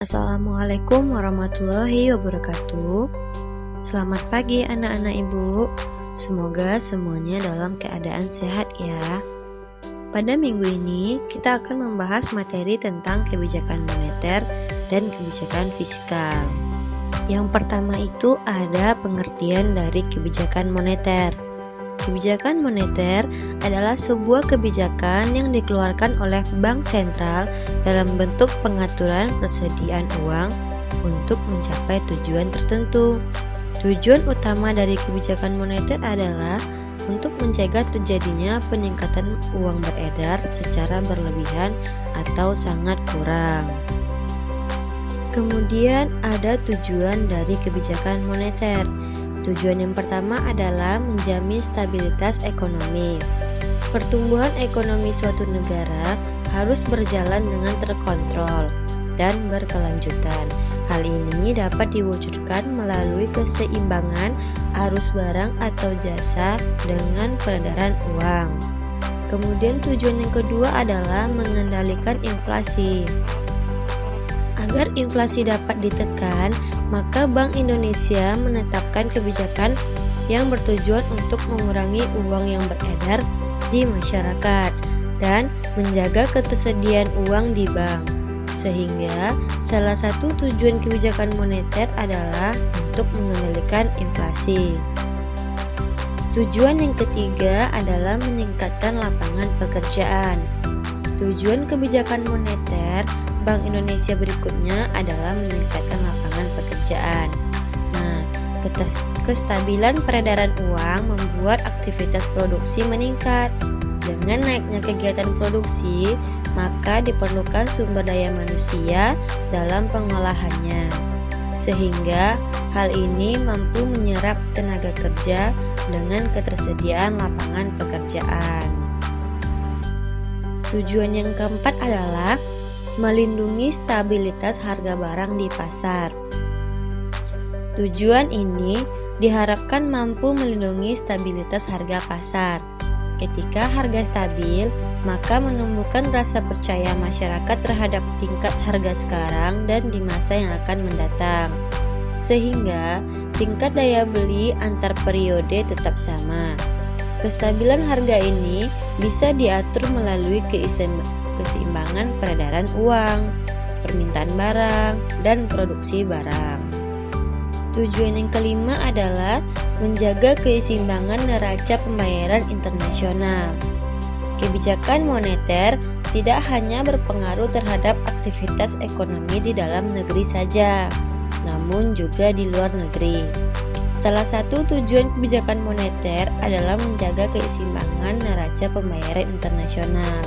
Assalamualaikum warahmatullahi wabarakatuh. Selamat pagi anak-anak ibu. Semoga semuanya dalam keadaan sehat ya. Pada minggu ini kita akan membahas materi tentang kebijakan moneter dan kebijakan fiskal. Yang pertama itu ada pengertian dari kebijakan moneter. Kebijakan moneter adalah sebuah kebijakan yang dikeluarkan oleh bank sentral dalam bentuk pengaturan persediaan uang untuk mencapai tujuan tertentu. Tujuan utama dari kebijakan moneter adalah untuk mencegah terjadinya peningkatan uang beredar secara berlebihan atau sangat kurang. Kemudian ada tujuan dari kebijakan moneter. Tujuan yang pertama adalah menjamin stabilitas ekonomi. Pertumbuhan ekonomi suatu negara harus berjalan dengan terkontrol dan berkelanjutan. Hal ini dapat diwujudkan melalui keseimbangan arus barang atau jasa dengan peredaran uang. Kemudian tujuan yang kedua adalah mengendalikan inflasi. Agar inflasi dapat ditekan, maka Bank Indonesia menetapkan kebijakan yang bertujuan untuk mengurangi uang yang beredar di masyarakat dan menjaga ketersediaan uang di bank. Sehingga salah satu tujuan kebijakan moneter adalah untuk mengendalikan inflasi. Tujuan yang ketiga adalah meningkatkan lapangan pekerjaan. Tujuan kebijakan moneter Bank Indonesia berikutnya adalah meningkatkan lapangan pekerjaan. Nah, kestabilan peredaran uang membuat aktivitas produksi meningkat. Dengan naiknya kegiatan produksi, maka diperlukan sumber daya manusia dalam pengolahannya. Sehingga hal ini mampu menyerap tenaga kerja dengan ketersediaan lapangan pekerjaan. Tujuan yang keempat adalah melindungi stabilitas harga barang di pasar. Tujuan ini diharapkan mampu melindungi stabilitas harga pasar. Ketika harga stabil, maka menumbuhkan rasa percaya masyarakat terhadap tingkat harga sekarang dan di masa yang akan mendatang. Sehingga tingkat daya beli antar periode tetap sama. Kestabilan harga ini bisa diatur melalui keseimbangan peredaran uang, permintaan barang, dan produksi barang. Tujuan yang kelima adalah menjaga keseimbangan neraca pembayaran internasional. Kebijakan moneter tidak hanya berpengaruh terhadap aktivitas ekonomi di dalam negeri saja, namun juga di luar negeri. Salah satu tujuan kebijakan moneter adalah menjaga keseimbangan neraca pembayaran internasional.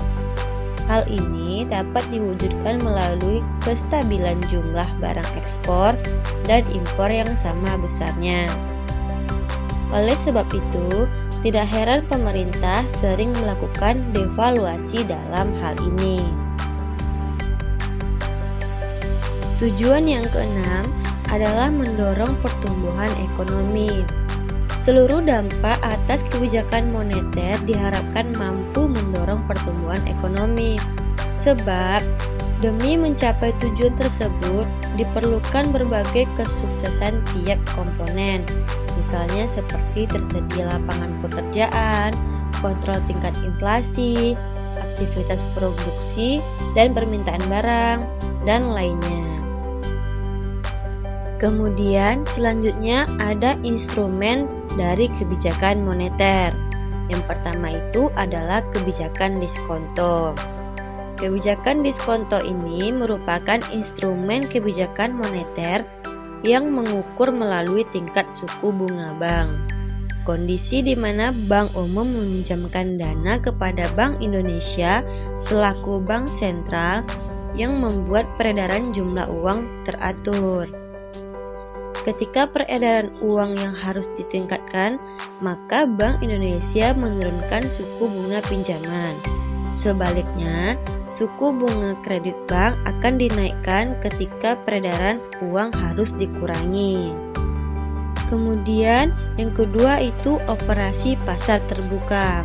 Hal ini dapat diwujudkan melalui kestabilan jumlah barang ekspor dan impor yang sama besarnya. Oleh sebab itu, tidak heran pemerintah sering melakukan devaluasi dalam hal ini. Tujuan yang keenam adalah mendorong pertumbuhan ekonomi. Seluruh dampak atas kebijakan moneter diharapkan mampu mendorong pertumbuhan ekonomi. Sebab, demi mencapai tujuan tersebut, diperlukan berbagai kesuksesan tiap komponen. Misalnya seperti tersedia lapangan pekerjaan, kontrol tingkat inflasi, aktivitas produksi dan permintaan barang, dan lainnya. Kemudian selanjutnya ada instrumen dari kebijakan moneter. Yang pertama itu adalah kebijakan diskonto. Kebijakan diskonto ini merupakan instrumen kebijakan moneter yang mengukur melalui tingkat suku bunga bank. Kondisi di mana Bank Umum meminjamkan dana kepada Bank Indonesia selaku bank sentral yang membuat peredaran jumlah uang teratur. Ketika peredaran uang yang harus ditingkatkan, maka Bank Indonesia menurunkan suku bunga pinjaman. Sebaliknya, suku bunga kredit bank akan dinaikkan ketika peredaran uang harus dikurangi. Kemudian, yang kedua itu operasi pasar terbuka.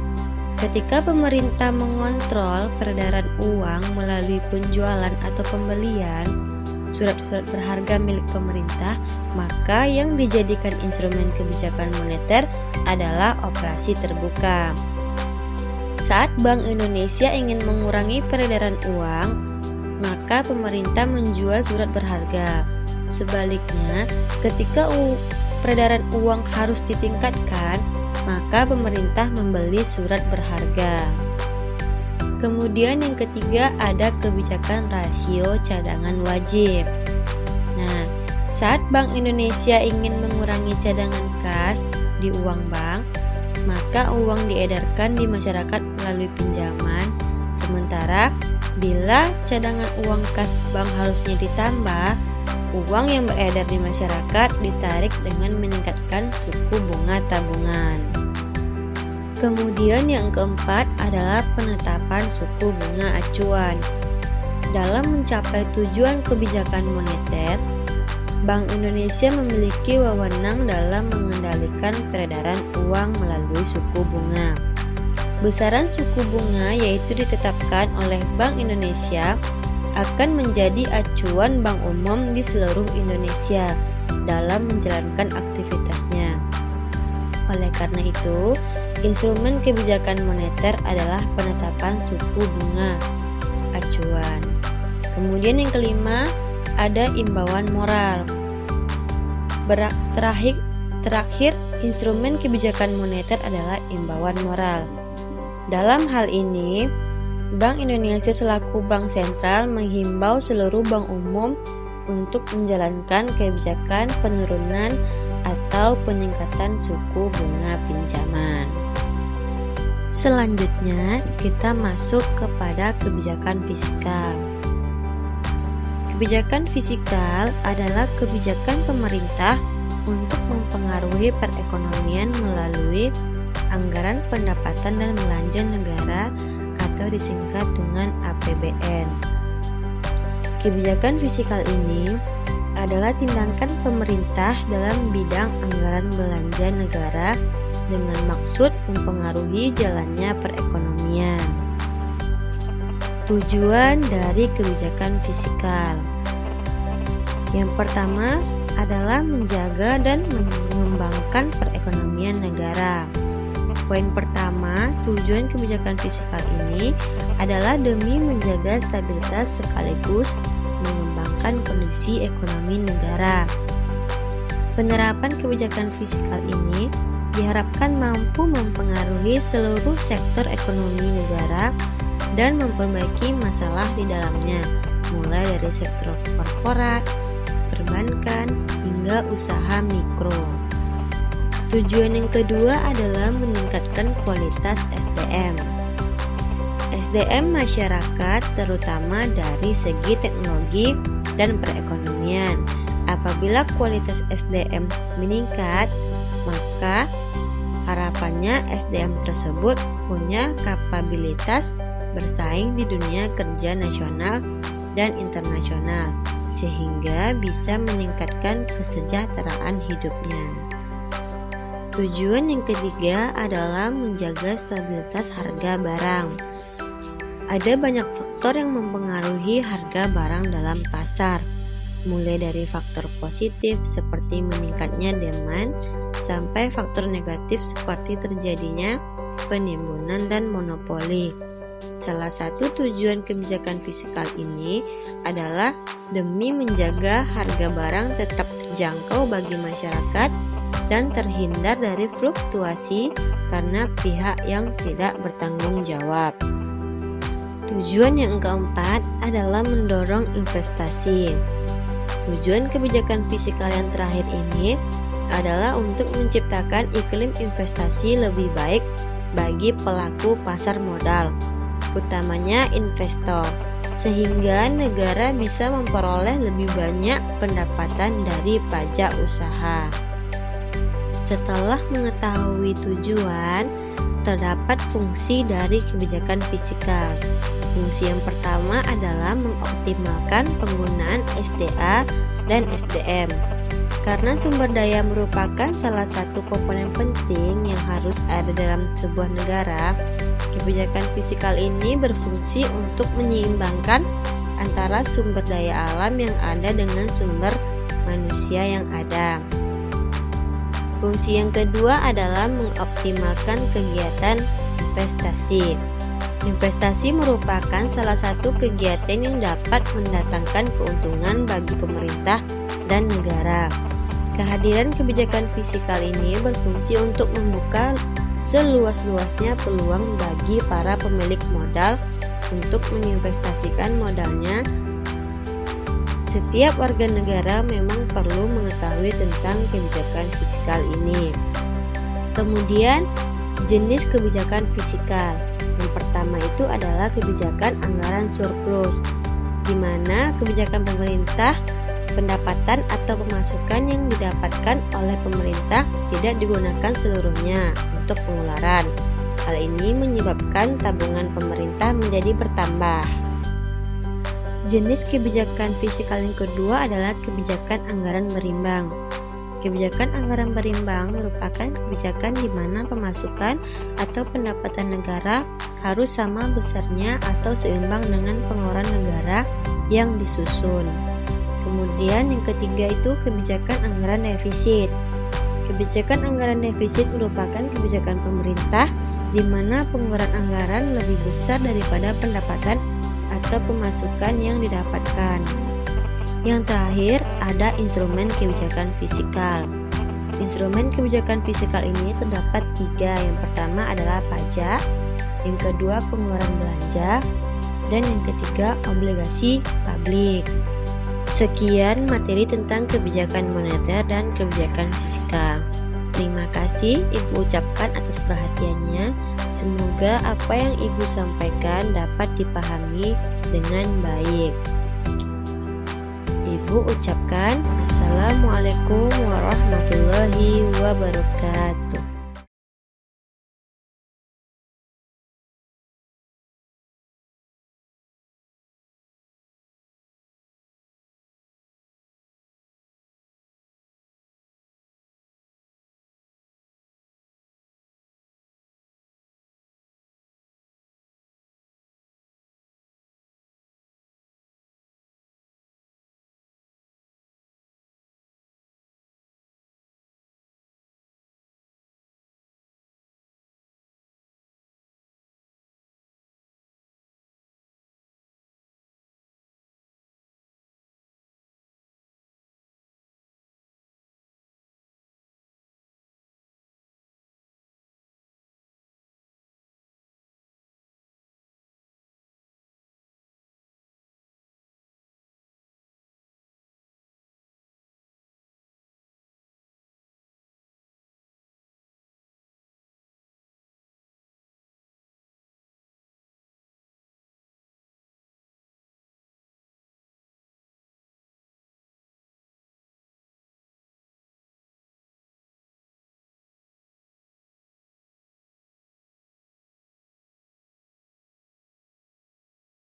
Ketika pemerintah mengontrol peredaran uang melalui penjualan atau pembelian, surat-surat berharga milik pemerintah, maka yang dijadikan instrumen kebijakan moneter adalah operasi terbuka. Saat Bank Indonesia ingin mengurangi peredaran uang, maka pemerintah menjual surat berharga. Sebaliknya, ketika peredaran uang harus ditingkatkan, maka pemerintah membeli surat berharga. Kemudian yang ketiga ada kebijakan rasio cadangan wajib. Nah, saat Bank Indonesia ingin mengurangi cadangan kas di uang bank, maka uang diedarkan di masyarakat melalui pinjaman. Sementara bila cadangan uang kas bank harusnya ditambah, uang yang beredar di masyarakat ditarik dengan meningkatkan suku bunga tabungan. Kemudian yang keempat adalah penetapan suku bunga acuan. Dalam mencapai tujuan kebijakan moneter, Bank Indonesia memiliki wewenang dalam mengendalikan peredaran uang melalui suku bunga. Besaran suku bunga yaitu ditetapkan oleh Bank Indonesia akan menjadi acuan bank umum di seluruh Indonesia dalam menjalankan aktivitasnya. Oleh karena itu, instrumen kebijakan moneter adalah penetapan suku bunga acuan. Kemudian yang kelima, ada imbauan moral. Terakhir, instrumen kebijakan moneter adalah imbauan moral. Dalam hal ini, Bank Indonesia selaku bank sentral menghimbau seluruh bank umum untuk menjalankan kebijakan penurunan atau peningkatan suku bunga pinjaman. Selanjutnya, kita masuk kepada kebijakan fiskal. Kebijakan fiskal adalah kebijakan pemerintah untuk mempengaruhi perekonomian melalui anggaran pendapatan dan belanja negara atau disingkat dengan APBN. Kebijakan fiskal ini adalah tindakan pemerintah dalam bidang anggaran belanja negara dengan maksud mempengaruhi jalannya perekonomian. Tujuan dari kebijakan fiskal. Yang pertama adalah menjaga dan mengembangkan perekonomian negara. Poin pertama, tujuan kebijakan fiskal ini adalah demi menjaga stabilitas sekaligus mengembangkan kondisi ekonomi negara. Penerapan kebijakan fiskal ini diharapkan mampu mempengaruhi seluruh sektor ekonomi negara dan memperbaiki masalah di dalamnya, mulai dari sektor korporat, perbankan, hingga usaha mikro. Tujuan yang kedua adalah meningkatkan kualitas SDM. SDM masyarakat terutama dari segi teknologi dan perekonomian. Apabila kualitas SDM meningkat, maka harapannya SDM tersebut punya kapabilitas bersaing di dunia kerja nasional dan internasional, sehingga bisa meningkatkan kesejahteraan hidupnya. Tujuan yang ketiga adalah menjaga stabilitas harga barang. Ada banyak faktor yang mempengaruhi harga barang dalam pasar, mulai dari faktor positif seperti meningkatnya demand sampai faktor negatif seperti terjadinya penimbunan dan monopoli. Salah satu tujuan kebijakan fiskal ini adalah demi menjaga harga barang tetap terjangkau bagi masyarakat dan terhindar dari fluktuasi karena pihak yang tidak bertanggung jawab. Tujuan yang keempat adalah mendorong investasi. Tujuan kebijakan fiskal yang terakhir ini adalah untuk menciptakan iklim investasi lebih baik bagi pelaku pasar modal, utamanya investor, sehingga negara bisa memperoleh lebih banyak pendapatan dari pajak usaha. Setelah mengetahui tujuan, terdapat fungsi dari kebijakan fiskal. Fungsi yang pertama adalah mengoptimalkan penggunaan SDA dan SDM. Karena sumber daya merupakan salah satu komponen penting yang harus ada dalam sebuah negara, kebijakan fiskal ini berfungsi untuk menyeimbangkan antara sumber daya alam yang ada dengan sumber manusia yang ada. Fungsi yang kedua adalah mengoptimalkan kegiatan investasi. Investasi merupakan salah satu kegiatan yang dapat mendatangkan keuntungan bagi pemerintah dan negara. Kehadiran kebijakan fiskal ini berfungsi untuk membuka seluas-luasnya peluang bagi para pemilik modal untuk menginvestasikan modalnya. Setiap warga negara memang perlu mengetahui tentang kebijakan fiskal ini. Kemudian, jenis kebijakan fiskal. Yang pertama itu adalah kebijakan anggaran surplus, di mana kebijakan pemerintah, pendapatan atau pemasukan yang didapatkan oleh pemerintah tidak digunakan seluruhnya untuk pengeluaran. Hal ini menyebabkan tabungan pemerintah menjadi bertambah. Jenis kebijakan fiskal yang kedua adalah kebijakan anggaran berimbang. Kebijakan anggaran berimbang merupakan kebijakan di mana pemasukan atau pendapatan negara harus sama besarnya atau seimbang dengan pengeluaran negara yang disusun. Kemudian yang ketiga itu kebijakan anggaran defisit. Kebijakan anggaran defisit merupakan kebijakan pemerintah di mana pengeluaran anggaran lebih besar daripada pendapatan atau pemasukan yang didapatkan. Yang terakhir, ada instrumen kebijakan fiskal. Instrumen kebijakan fiskal ini terdapat 3. Yang pertama adalah pajak, yang kedua pengeluaran belanja, dan yang ketiga obligasi publik. Sekian materi tentang kebijakan moneter dan kebijakan fiskal. Terima kasih Ibu ucapkan atas perhatiannya. Semoga apa yang Ibu sampaikan dapat dipahami dengan baik. Ibu ucapkan Assalamualaikum warahmatullahi wabarakatuh.